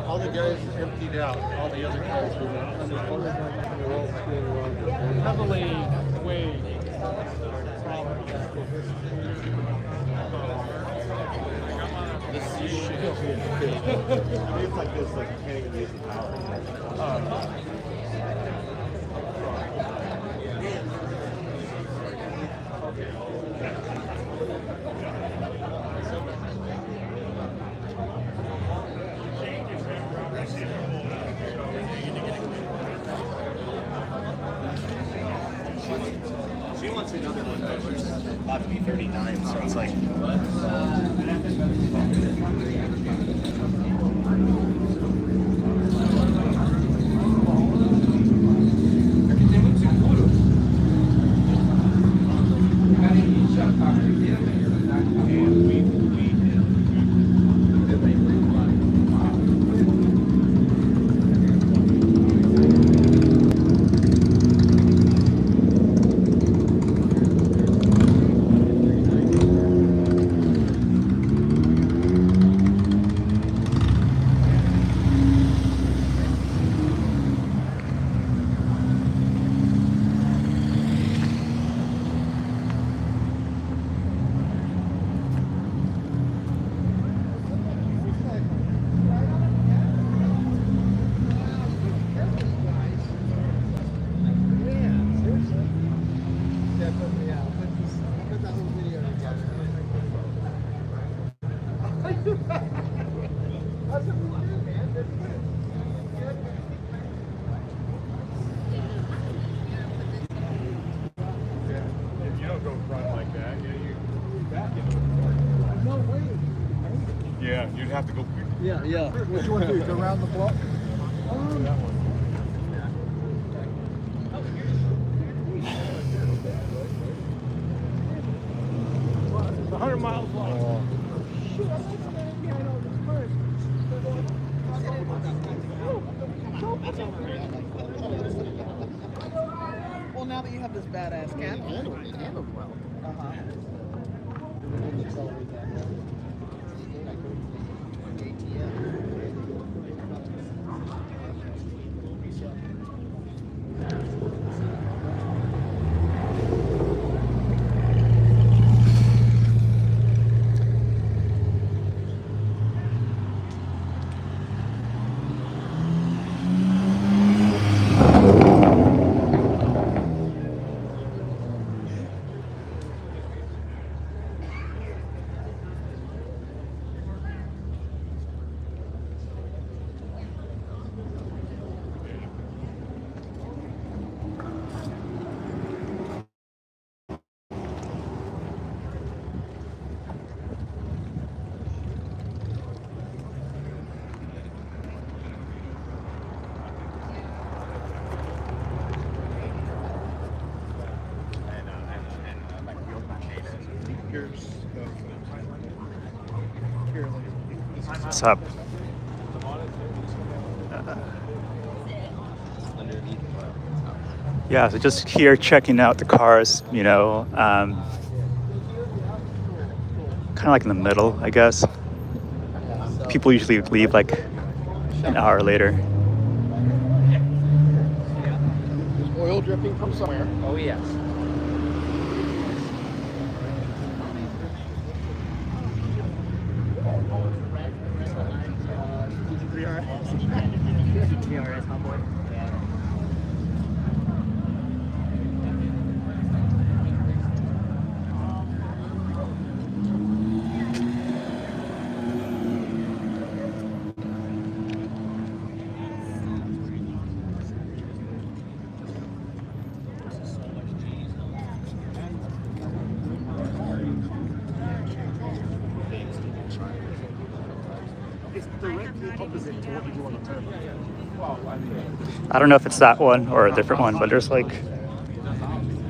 All the guys emptied out. All the other guys were heavily weighed. This is shit. It's like this, like you can't even use the power. She wants another one, but she's about to be 39, so it's like. Yeah, you'd have to go. Yeah, yeah. What you want to do? Go around the block? That one. 100 miles long. Well, now that you have this badass cat, Handled well. What's up? Yeah, so just here checking out the cars, you know, kind of like in the middle, I guess. People usually leave like an hour later. There's oil dripping from somewhere. Oh, yes. TRS, my boy. It's directly opposite to what you do on the turbo. Well, I mean, I don't know if it's that one or a different one, but there's like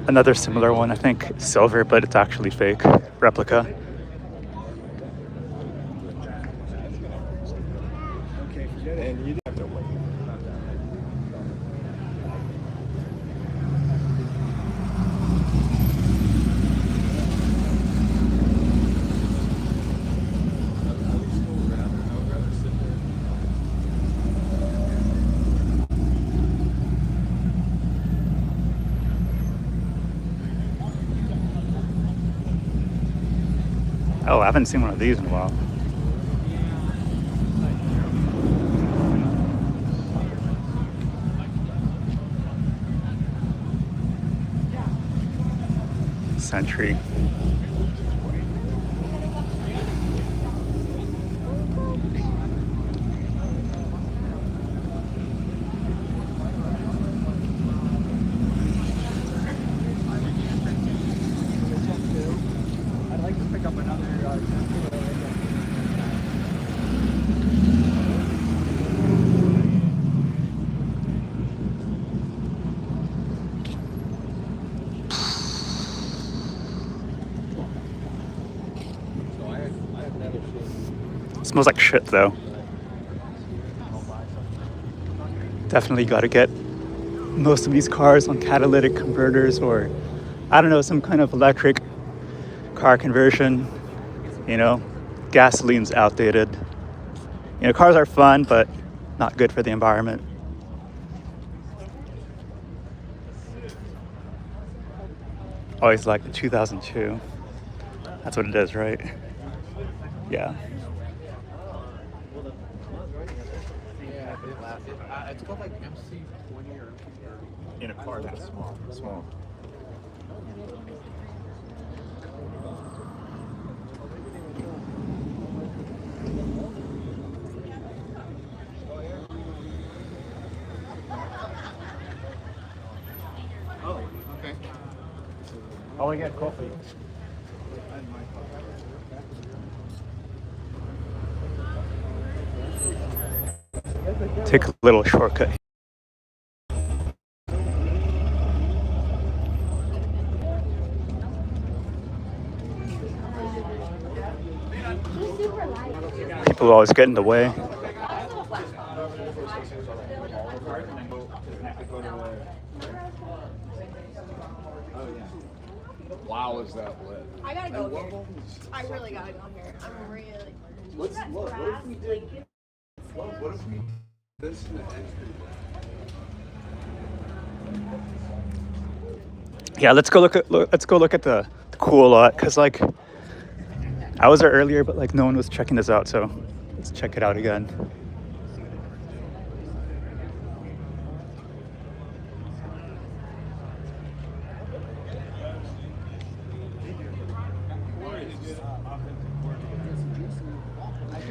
another similar one, I think silver, but it's actually fake, replica. And you have to wait. Oh, I haven't seen one of these in a while. Century. I'd like to pick up another. Smells like shit though. Definitely got to get most of these cars on catalytic converters, or I don't know, some kind of electric car conversion. You know, gasoline's outdated. You know, cars are fun, but not good for the environment. Always like the 2002. That's what it is, right? Yeah. It's called like MC20 or MC30. In a car that small. Small. Oh, okay. I want to get coffee. Take a little shortcut. People always get in the way. Wow, is that lit? I gotta go here. I really gotta go here. I'm really. What if we did? What if we? This in the entry. Yeah, let's go look at the cool lot, cause like I was there earlier, but like no one was checking this out, so let's check it out again.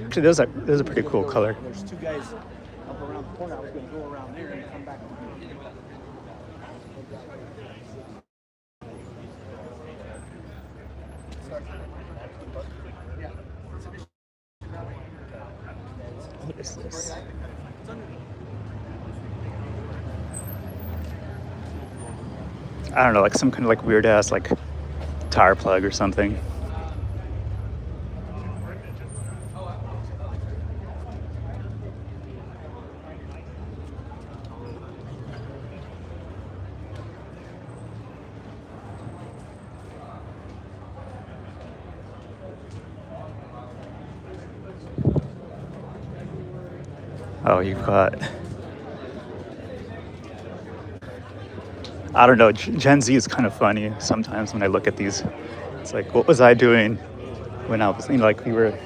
Actually, there's a pretty cool color. There's two guys up around the corner. I was going to go around there and come back. What is this? I don't know, like some kind of like weird ass like tire plug or something. Oh, you've got, I don't know, Gen Z is kind of funny sometimes when I look at these. It's like, what was I doing when I was, you know, like we were,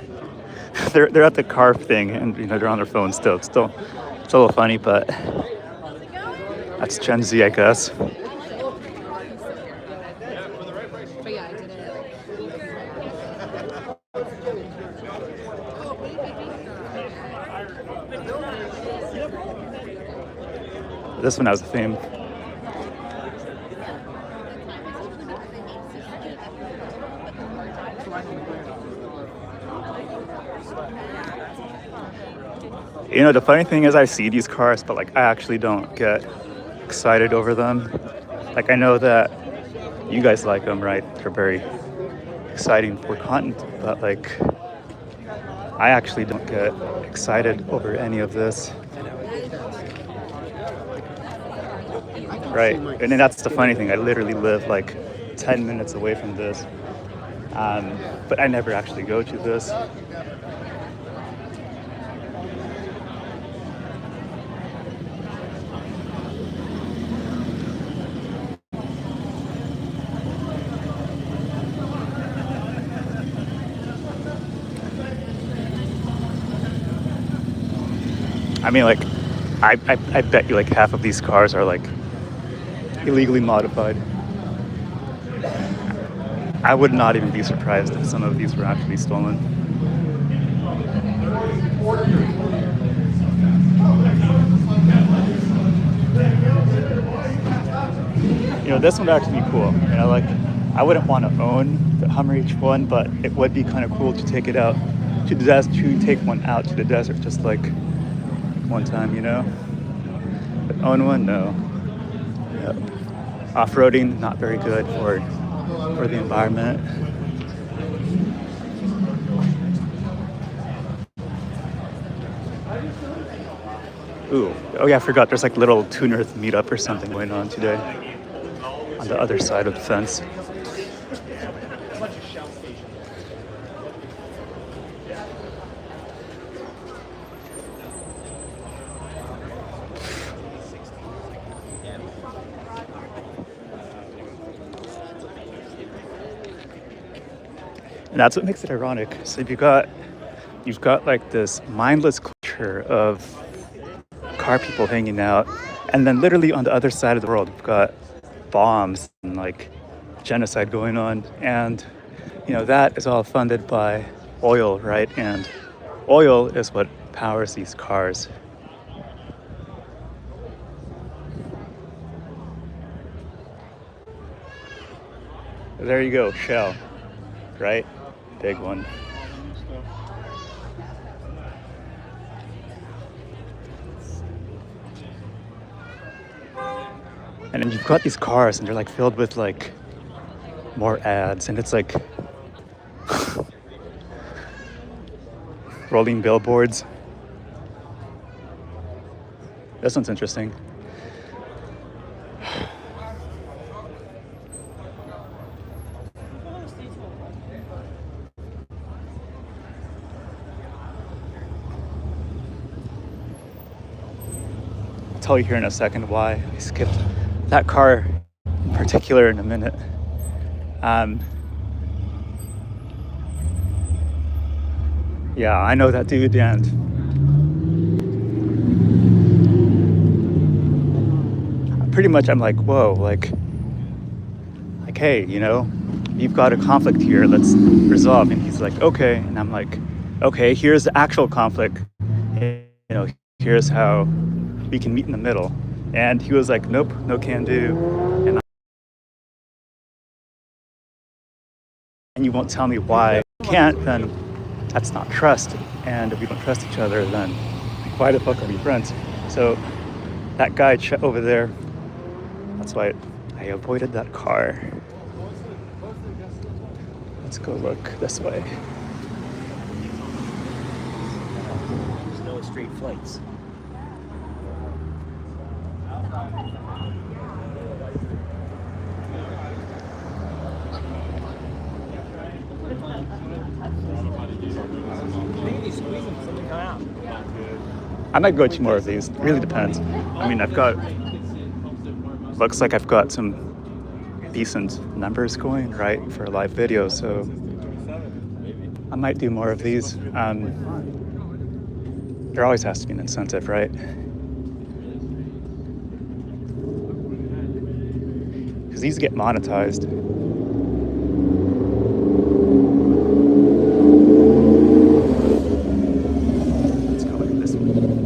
they're at the car thing and, you know, they're on their phone still. It's a little funny, but that's Gen Z, I guess. But yeah, I did it. This one has a theme. You know, the funny thing is I see these cars, but like I actually don't get excited over them. Like I know that you guys like them, right? They're very exciting for content, but like I actually don't get excited over any of this. Right, and then that's the funny thing. I literally live like 10 minutes away from this, but I never actually go to this. I mean, like, I bet you like half of these cars are like illegally modified. I would not even be surprised if some of these were actually stolen. You know, this one would actually be cool. You know, like, I wouldn't want to own the Hummer H1, but it would be kind of cool to take it out to the desert, to take one out to the desert, just like one time, you know. But own one, no. Yep. Off-roading, not very good for the environment. Ooh, oh yeah, I forgot. There's like little tuner meetup or something going on today on the other side of the fence. And that's what makes it ironic. So you've got like this mindless culture of car people hanging out, and then literally on the other side of the world, you've got bombs and like genocide going on, and you know that is all funded by oil, right? And oil is what powers these cars. There you go, Shell, right? Big one. And then you've got these cars and they're like filled with like more ads, and it's like rolling billboards. This one's interesting. I'll tell you here in a second why I skipped that car in particular in a minute. Yeah, I know that dude, and pretty much I'm like, whoa, like, hey, you know, you've got a conflict here, let's resolve. And he's like, okay. And I'm like, okay, here's the actual conflict. You know, here's how we can meet in the middle. And he was like, nope, no can do. And you won't tell me why you can't, then that's not trust. And if we don't trust each other, then why the fuck are we friends? So that guy over there, that's why I avoided that car. Let's go look this way. There's no straight flights. I might go to more of these. It really depends. I mean, looks like I've got some decent numbers going, right, for a live video, so I might do more of these. There always has to be an incentive, right? Because these get monetized. Let's go like this one.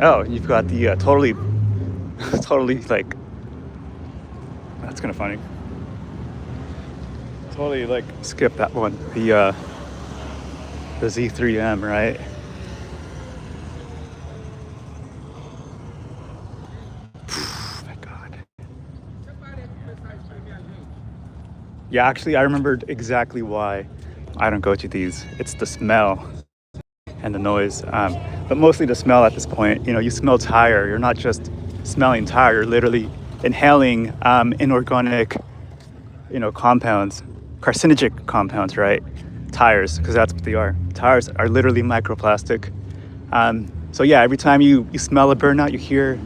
Oh, you've got the totally, totally like, that's kind of funny. Totally like skip that one. The Z3M, right? My God. Yeah, actually, I remembered exactly why I don't go to these. It's the smell and the noise, but mostly the smell at this point. You know, you smell tire. You're not just smelling tire. You're literally inhaling inorganic, compounds, carcinogenic compounds, right? Tires, because that's what they are. Tires are literally microplastic. So yeah, every time you smell a burnout, you hear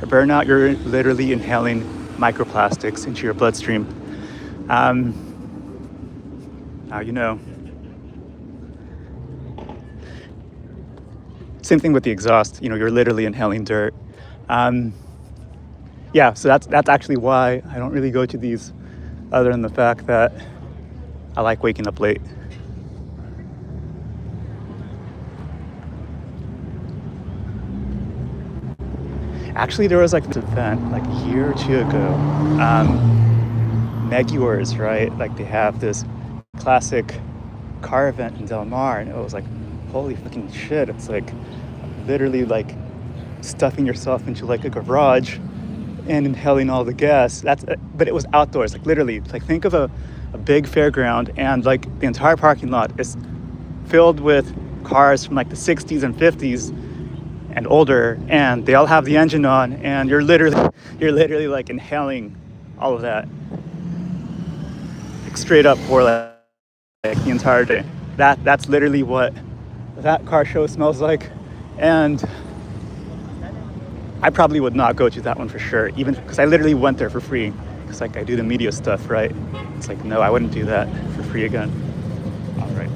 a burnout, you're literally inhaling microplastics into your bloodstream. Now you know. Same thing with the exhaust. You're literally inhaling dirt. Yeah, so that's actually why I don't really go to these, other than the fact that I like waking up late. Actually, there was like this event like a year or two ago. Meguars, right? Like they have this classic car event in Del Mar, and it was like, holy fucking shit! It's like literally like stuffing yourself into like a garage and inhaling all the gas. But it was outdoors, like literally. Like think of a big fairground, and like the entire parking lot is filled with cars from like the 60s and 50s and older, and they all have the engine on, and you're literally like inhaling all of that, like straight up for like the entire day. That's literally what that car show smells like, and I probably would not go to that one for sure, even because I literally went there for free, because like I do the media stuff, right? It's like, no, I wouldn't do that for free again. All right.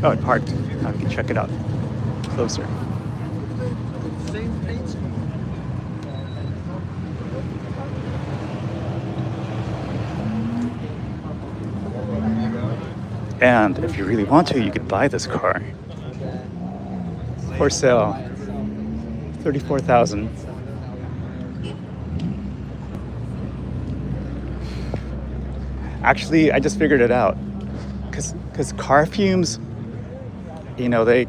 Oh, it parked. Now we can check it out closer. And if you really want to, you could buy this car for sale. $34,000. Actually, I just figured it out, because car fumes, they.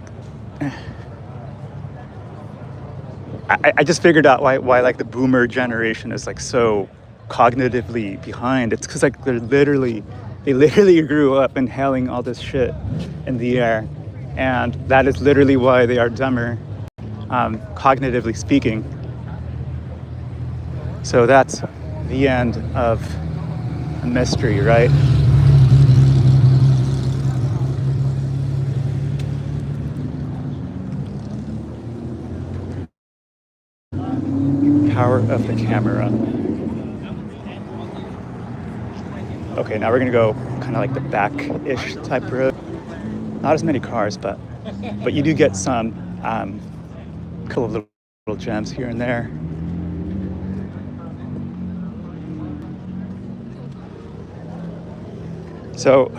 I just figured out why like the boomer generation is like so cognitively behind. It's because like they literally grew up inhaling all this shit in the air, and that is literally why they are dumber, cognitively speaking. So that's the end of a mystery, right? Power of the camera. Okay, now we're gonna go kind of like the back-ish type road. Not as many cars, but you do get some couple of little gems here and there. So,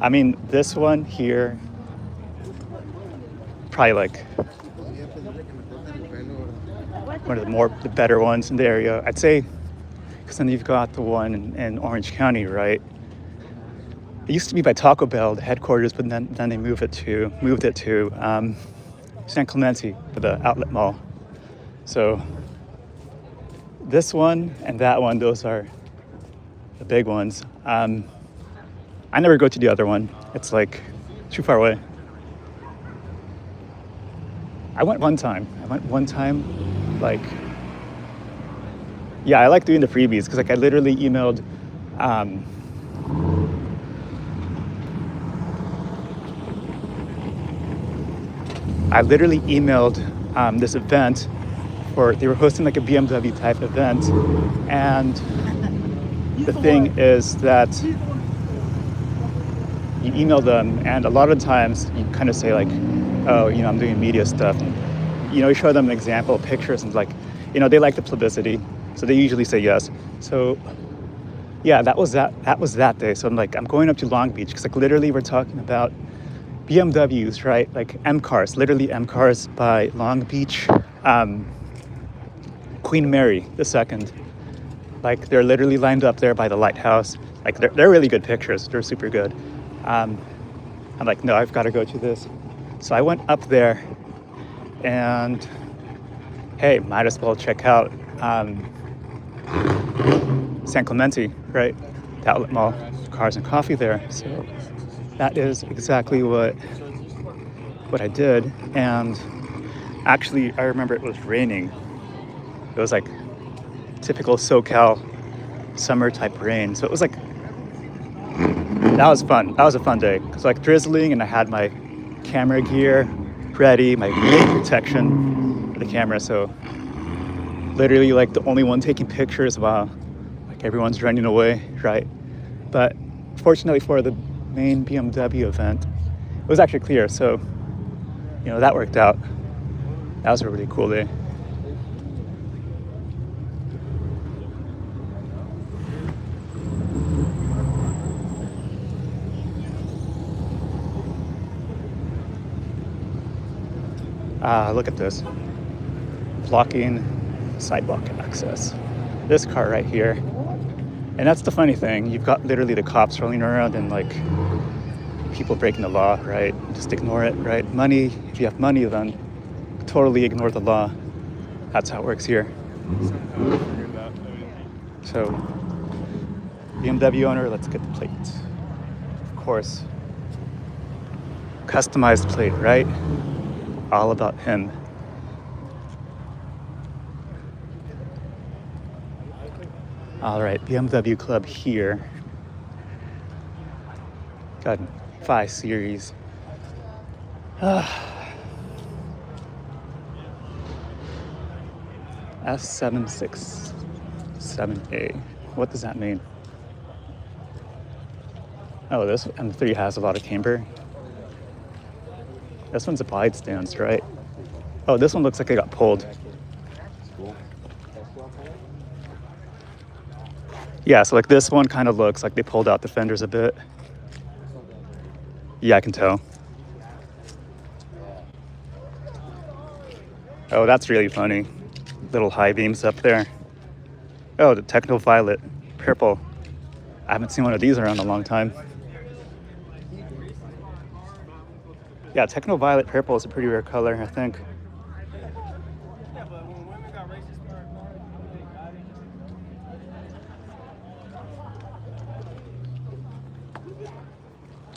I mean, this one here, probably like one of the better ones in the area, I'd say, because then you've got the one in Orange County, right? It used to be by Taco Bell, the headquarters, but then they moved it to San Clemente, the outlet mall. So this one and that one, those are the big ones. I never go to the other one. It's like too far away. I went one time, like, yeah, I like doing the freebies, because like I literally emailed this event they were hosting like a BMW type event, and the thing is that you email them, and a lot of times you kind of say like, oh, I'm doing media stuff, and, you show them an example, pictures, and like, they like the publicity, so they usually say yes. So Yeah, that was that day. So I'm like, I'm going up to Long Beach because like literally we're talking about BMWs, right? Like M cars, literally M cars by Long Beach, Queen Mary II. Like they're literally lined up there by the lighthouse. Like they're really good pictures. They're super good. I'm like, no, I've got to go to this. So I went up there, and hey, might as well check out San Clemente, right? The outlet mall, cars and coffee there. So that is exactly what I did. And actually, I remember it was raining. It was like typical SoCal summer type rain. So it was like, that was fun. That was a fun day. It's like drizzling, and I had my camera gear ready, my rain protection for the camera. So literally like the only one taking pictures while like everyone's running away, right? But fortunately for the main BMW event, it was actually clear. So, you know, that worked out. That was a really cool day. Look at this. Blocking sidewalk access. This car right here. And that's the funny thing. You've got literally the cops rolling around and like people breaking the law, right? Just ignore it, right? Money, if you have money, then totally ignore the law. That's how it works here. So, BMW owner, let's get the plate. Of course. Customized plate, right? All about him. All right, BMW Club here. Got 5 Series. S767A. What does that mean? Oh, this M3 has a lot of camber. This one's a wide stance, right? Oh, this one looks like it got pulled. Yeah, so like this one kind of looks like they pulled out the fenders a bit. Yeah, I can tell. Oh, that's really funny. Little high beams up there. Oh, the Techno Violet purple. I haven't seen one of these around a long time. Yeah, Techno Violet purple is a pretty rare color, I think.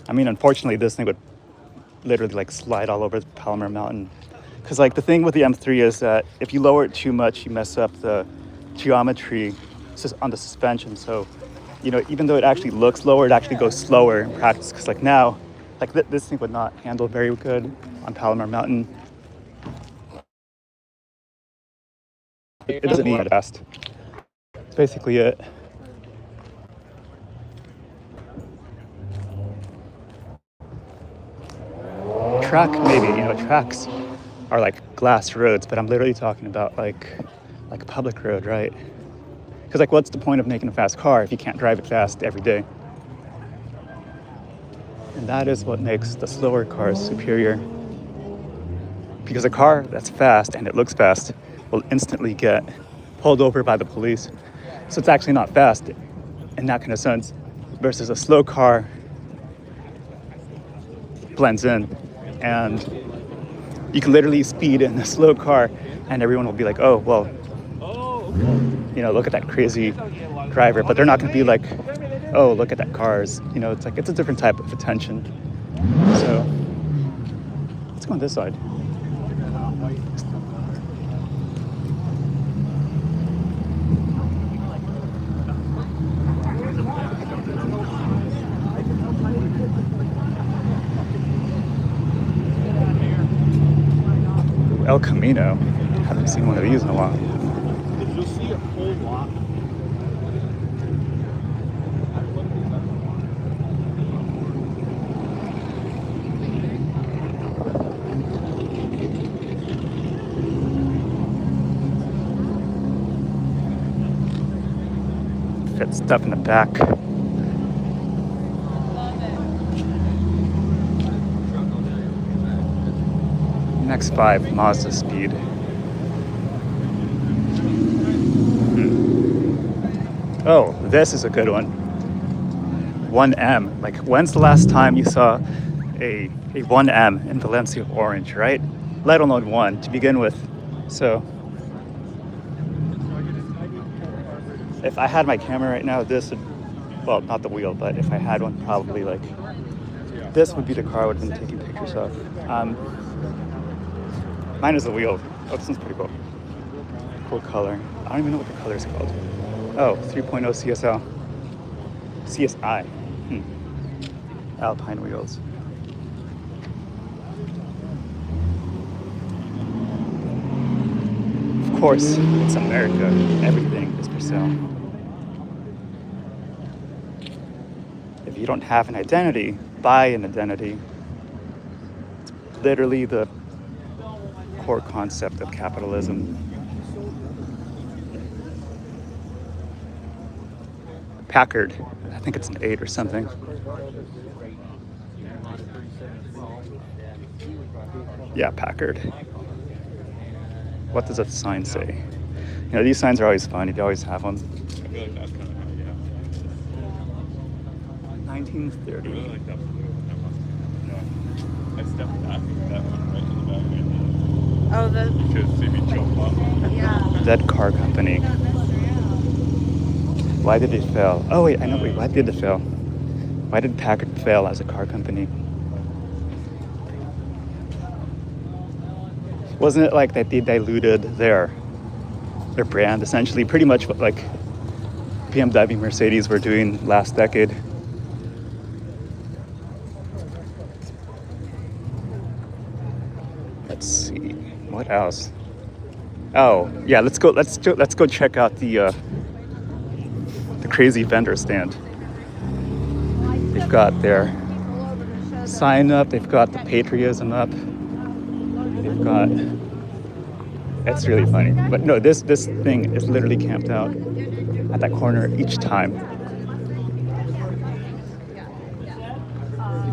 I mean, unfortunately, this thing would literally like slide all over the Palomar Mountain. Because like the thing with the M3 is that if you lower it too much, you mess up the geometry on the suspension. So, you know, even though it actually looks lower, it actually goes slower in practice. Because like now, like this thing would not handle very good on Palomar Mountain. It doesn't need it fast. That's basically it. Track, maybe, you know, tracks are like glass roads, but I'm literally talking about like a public road, right? Because like, what's the point of making a fast car if you can't drive it fast every day? And that is what makes the slower cars superior. Because a car that's fast and it looks fast will instantly get pulled over by the police. So it's actually not fast in that kind of sense, versus a slow car blends in. And you can literally speed in a slow car and everyone will be like, oh, well, you know, look at that crazy driver. But they're not going to be like, oh, look at that cars. You know, it's like, it's a different type of attention. So let's go on this side. El Camino. Haven't seen one of these in a while. You'll see a whole lot. fit stuff in the back. Next 5, Mazda Speed. Oh, this is a good one. 1M. Like, when's the last time you saw a 1M in Valencia orange, right? Let alone one to begin with. So, if I had my camera right now, this would, well, not the wheel, but if I had one, probably like, this would be the car I would have been taking pictures of. Mine is the wheel. Oh, this one's pretty cool. Cool color. I don't even know what the color is called. Oh, 3.0 CSL. CSI. Alpine wheels. Of course, it's America. Everything is for sale. If you don't have an identity, buy an identity. It's literally the core concept of capitalism. Packard, I think it's an 8 or something. Yeah, Packard. What does that sign say? You know, these signs are always fun. You always have them. I feel like that's kind of how, yeah. 1930. I really like that blue. Yeah. I stepped back that one right in the back. Oh, the You should see me choke up. yeah. That car company. Why did it fail? Oh wait, I know. Wait, why did it fail? Why did Packard fail as a car company? Wasn't it like that they diluted their brand essentially, pretty much what like BMW, Mercedes were doing last decade? Let's see, what else? Oh yeah, let's go check out the crazy vendor stand. They've got their sign up, they've got the patriotism up, they've got, it's really funny. But no, this thing is literally camped out at that corner each time.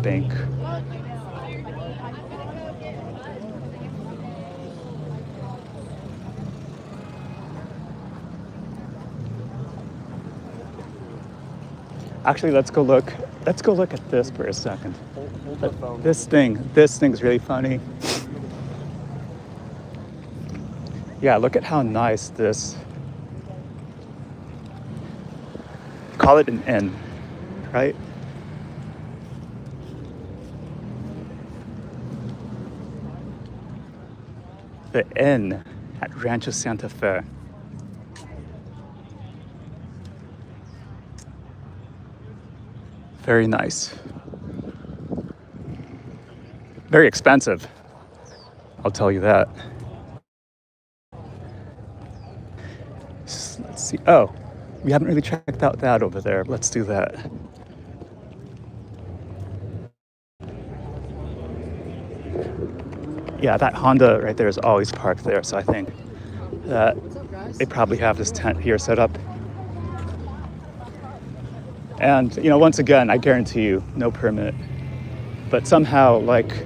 Bank. Actually, let's go look at this for a second. This thing's really funny. Yeah, look at how nice this, call it an N, right? The N at Rancho Santa Fe. Very nice. Very expensive, I'll tell you that. Let's see. Oh, we haven't really checked out that over there. Let's do that. Yeah, that Honda right there is always parked there, so I think that they probably have this tent here set up. And, you know, once again, I guarantee you, no permit. But somehow, like,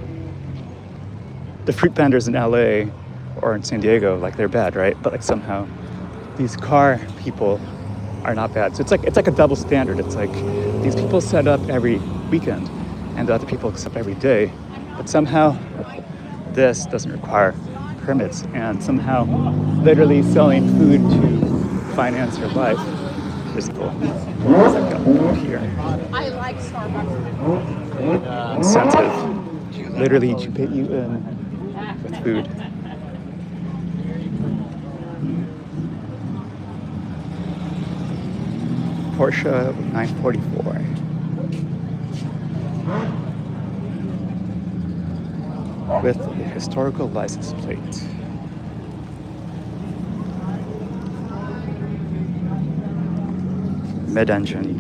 the fruit vendors in LA or in San Diego, like, they're bad, right? But, like, somehow these car people are not bad. So it's like a double standard. It's like these people set up every weekend and the other people set up every day. But somehow this doesn't require permits. And somehow literally selling food to finance your life is cool. Here. I like Starbucks. Incentive. Literally to put you in with food. Porsche 944. With a historical license plate. Mid-engine.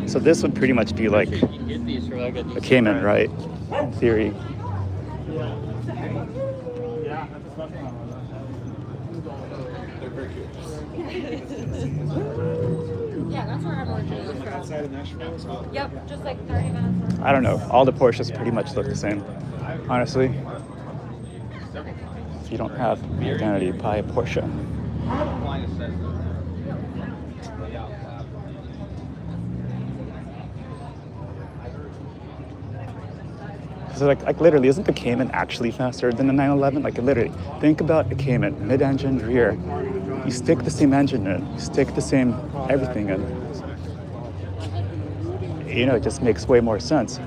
So this would pretty much be like a Cayman, right? In theory. That's where I'm originally from. Outside of Nashville. Yep, just like 30 minutes. I don't know. All the Porsches pretty much look the same, honestly. If you don't have an identity, buy a Porsche. So like literally, isn't the Cayman actually faster than the 911? Like literally, think about a Cayman, mid-engine, rear. You stick the same engine in, you stick the same everything in. You know, it just makes way more sense.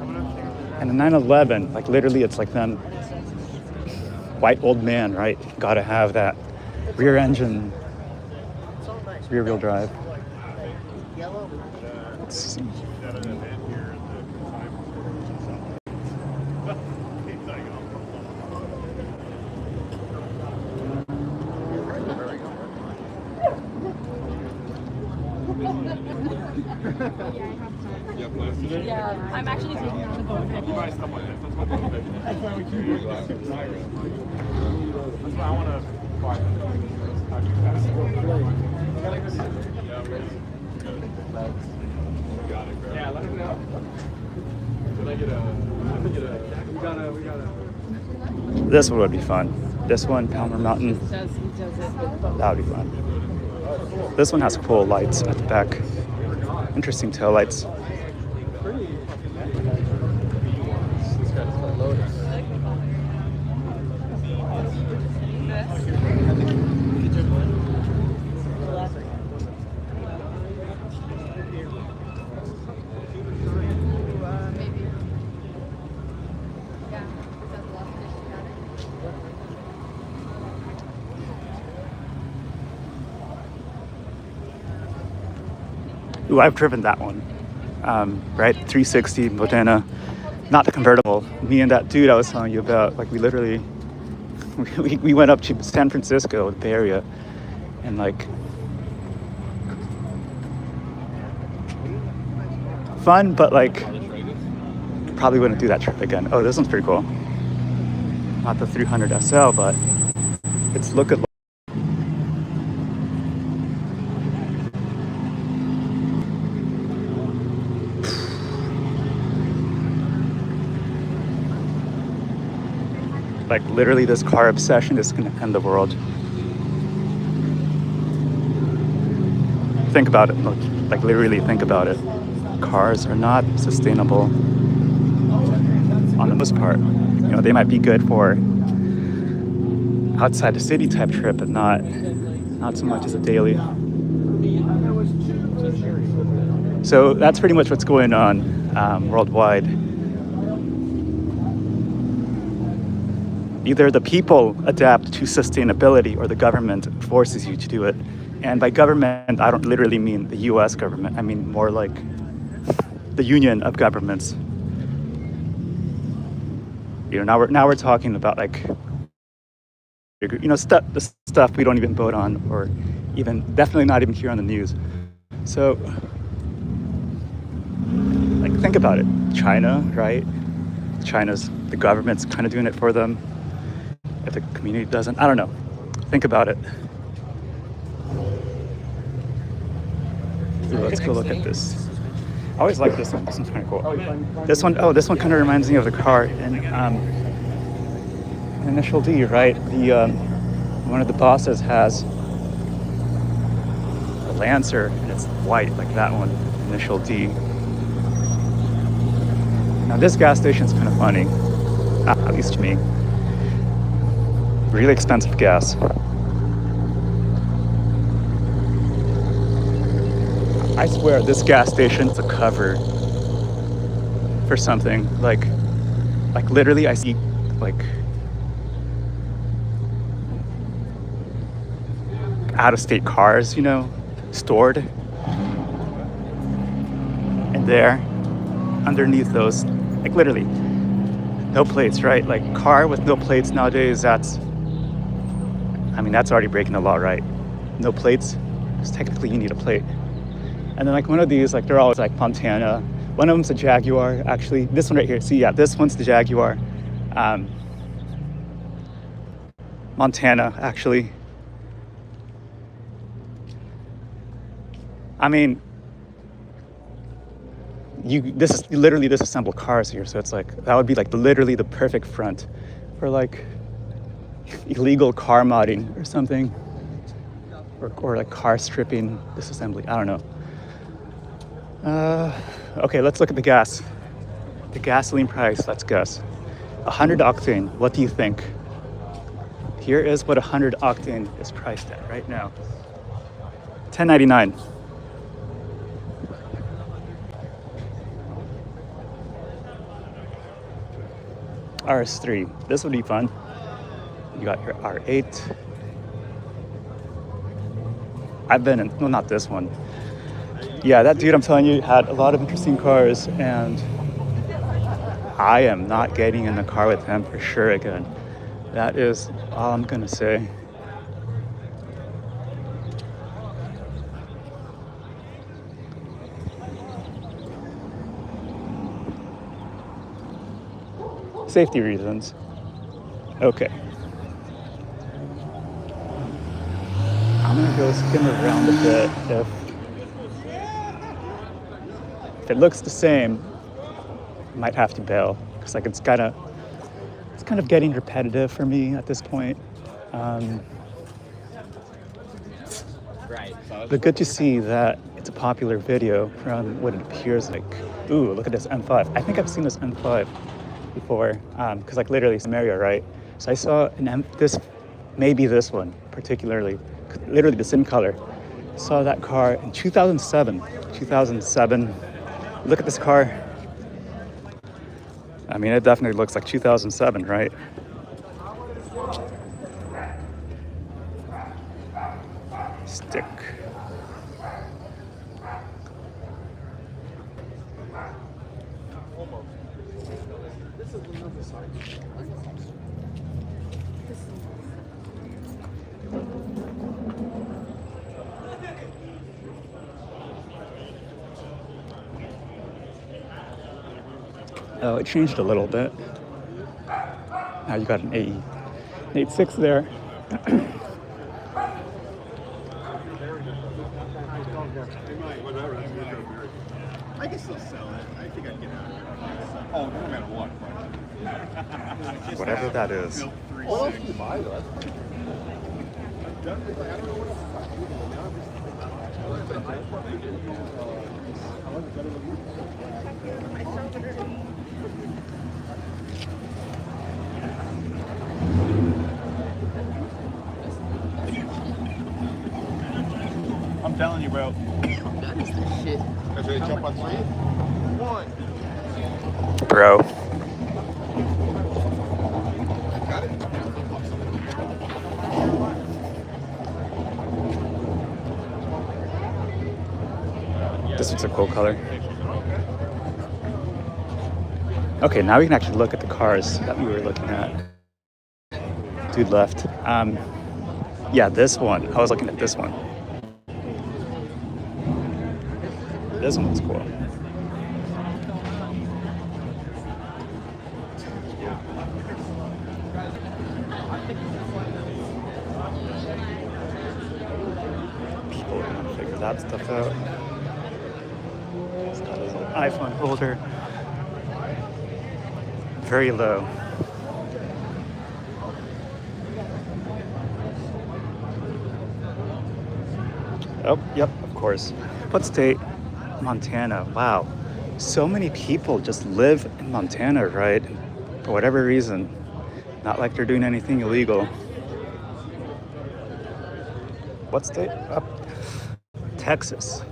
And the 911, like literally, it's like them white old man, right? Gotta have that rear engine, rear wheel drive. It's, Yeah, I'm actually taking on the boat. Yeah, let him know. Can I get a, this one would be fun. This one, Palmer Mountain, that would be fun. This one has cool lights at the back. Interesting tail lights. Ooh, I've driven that one. Right, 360 Modena, not the convertible. Me and that dude I was telling you about, like we literally, we went up to San Francisco, the Bay Area, and like, fun, but like, probably wouldn't do that trip again. Oh, this one's pretty cool. Not the 300 SL, but it's look at. Like literally this car obsession is gonna end the world. Think about it, like literally think about it. Cars are not sustainable on the most part. You know, they might be good for outside the city type trip, but not so much as a daily. So that's pretty much what's going on worldwide. Either the people adapt to sustainability or the government forces you to do it. And by government, I don't literally mean the US government. I mean more like the union of governments. You know, now we're talking about like, you know, the stuff we don't even vote on, or even definitely not even hear on the news. So, like, think about it. China, right? The government's kind of doing it for them. If the community doesn't, I don't know. Think about it. Ooh, let's go look at this. I always like this one. This one's kind of cool. This one kind of reminds me of the car in Initial D, right? The one of the bosses has a Lancer, and it's white, like that one, Initial D. Now this gas station's kind of funny, at least to me. Really expensive gas. I swear this gas station is a cover for something. Like literally I see like out-of-state cars, you know, stored. And there, underneath those, like literally, no plates, right? Like car with no plates nowadays, that's already breaking the law, right? No plates, because technically you need a plate. And then like one of these, like they're always like Montana. One of them's a Jaguar, actually. This one right here, see, yeah, this one's the Jaguar. Montana, actually. I mean, you this is literally disassembled cars here, so it's like that would be like literally the perfect front for like illegal car modding or something, or like car stripping disassembly. I don't know. Okay, let's look at the gas. The gasoline price. Let's guess. 100 octane. What do you think? Here is what 100 octane is priced at right now. $10.99. RS3. This would be fun. You got your R8. I've been in, no, not this one. Yeah, that dude I'm telling you had a lot of interesting cars, and I am not getting in the car with him for sure again. That is all I'm gonna say. Safety reasons. Okay. I'm gonna go skim around a bit. If it looks the same, I might have to bail because like it's kind of getting repetitive for me at this point. Right. But good to see that it's a popular video from what it appears like. Ooh, look at this M5. I think I've seen this M5 before, because like literally it's Mario, right? So I saw maybe this one particularly, literally the same color. Saw that car in 2007. 2007. Look at this car. I mean, it definitely looks like 2007, right? Stick. Oh, it changed a little bit. Now you got an AE. An 8.6 there. I can still sell it. I think I'd get out of here. Oh, no matter what. Whatever that is. What else do you buy, though? I don't know what else I'm telling you, bro. That is the shit. Guys ready to jump on 3? 1. Bro. Got it? This one's a cool color. Okay, now we can actually look at the cars that we were looking at. Dude left. Yeah, this one. I was looking at this one. This one's cool. People are gonna figure that stuff out. He's got his little iPhone holder. Very low. Oh, yep, of course. What state? Montana. Wow. So many people just live in Montana, right? For whatever reason. Not like they're doing anything illegal. What state? Up. Texas.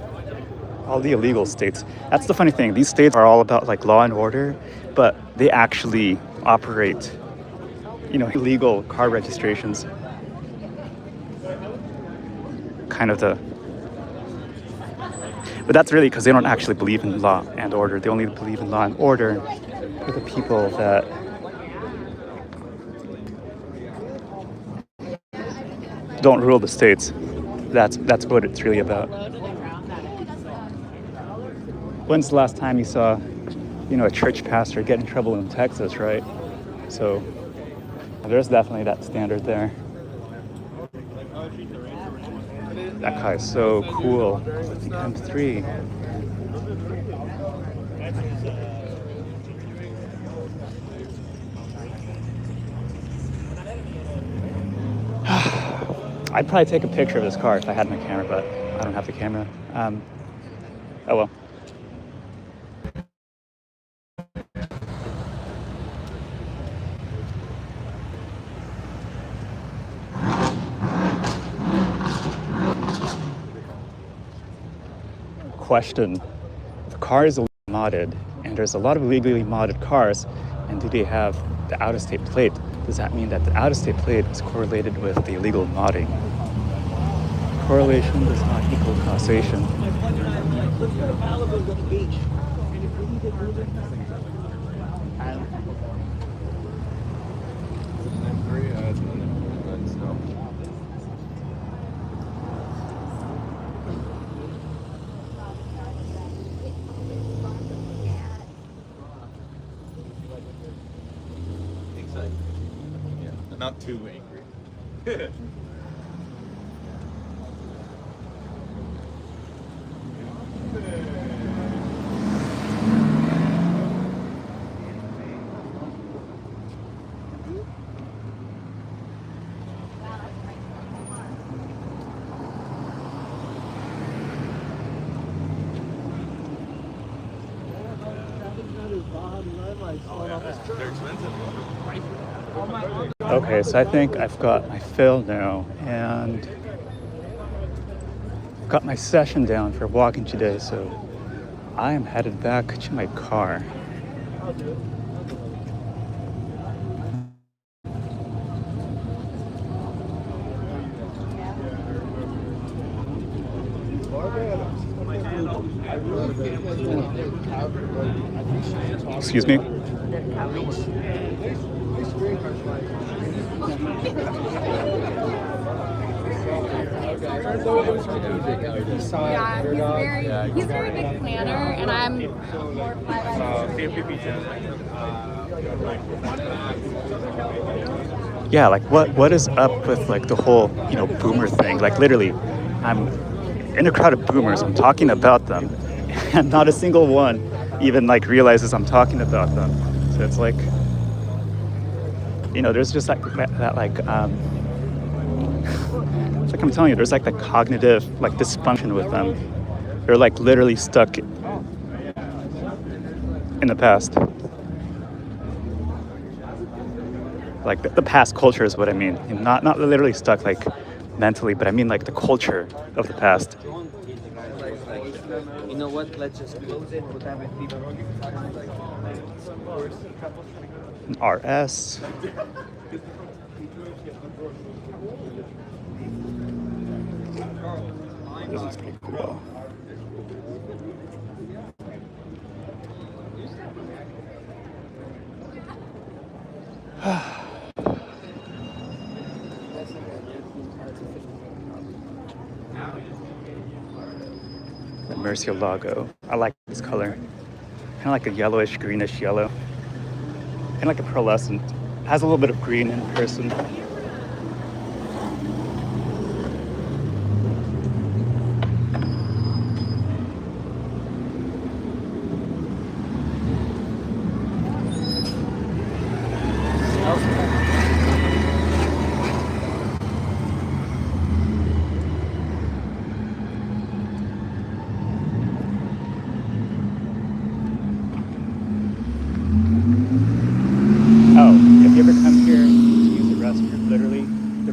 All the illegal states. That's the funny thing. These states are all about like law and order, but they actually operate, illegal car registrations. Kind of but that's really because they don't actually believe in law and order. They only believe in law and order for the people that don't rule the states. That's what it's really about. When's the last time you saw, a church pastor get in trouble in Texas, right? So there's definitely that standard there. That car is so cool. The M3. I'd probably take a picture of this car if I had my camera, but I don't have the camera. Oh well. Question: the car is modded, and there's a lot of illegally modded cars, and do they have the out-of-state plate? Does that mean that the out-of-state plate is correlated with the illegal modding? Correlation does not equal causation. Let's go to Malibu, go to the beach. Exactly. Yeah, not too angry. They're expensive. Okay, so I think I've got my fill now, and got my session down for walking today, so I am headed back to my car. Excuse me? Yeah, he's very big planner, and I'm more Yeah, like what is up with like the whole, boomer thing? Like literally, I'm in a crowd of boomers, I'm talking about them, and not a single one even like realizes I'm talking about them. So it's like, there's just like that like it's like I'm telling you, there's like the cognitive like dysfunction with them. They're like literally stuck in the past. Like the past culture is what I mean. Not literally stuck like mentally, but I mean like the culture of the past. You know what? Let's just close it. We'll have it An RS. This is pretty cool. The Murcielago. I like this color. Kind of like a yellowish, greenish yellow. Kind of like a pearlescent. Has a little bit of green in person.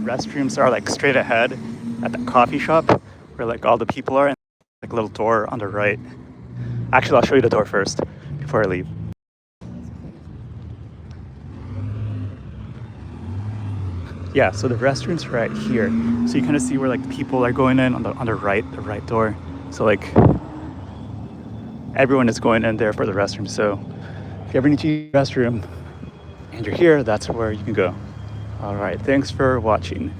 Restrooms are like straight ahead at the coffee shop where like all the people are, and like a little door on the right. Actually, I'll show you the door first before I leave. Yeah, so the restrooms are right here. So you kind of see where like the people are going in on the right door. So like everyone is going in there for the restroom. So if you ever need to use the restroom and you're here, that's where you can go. All right, thanks for watching.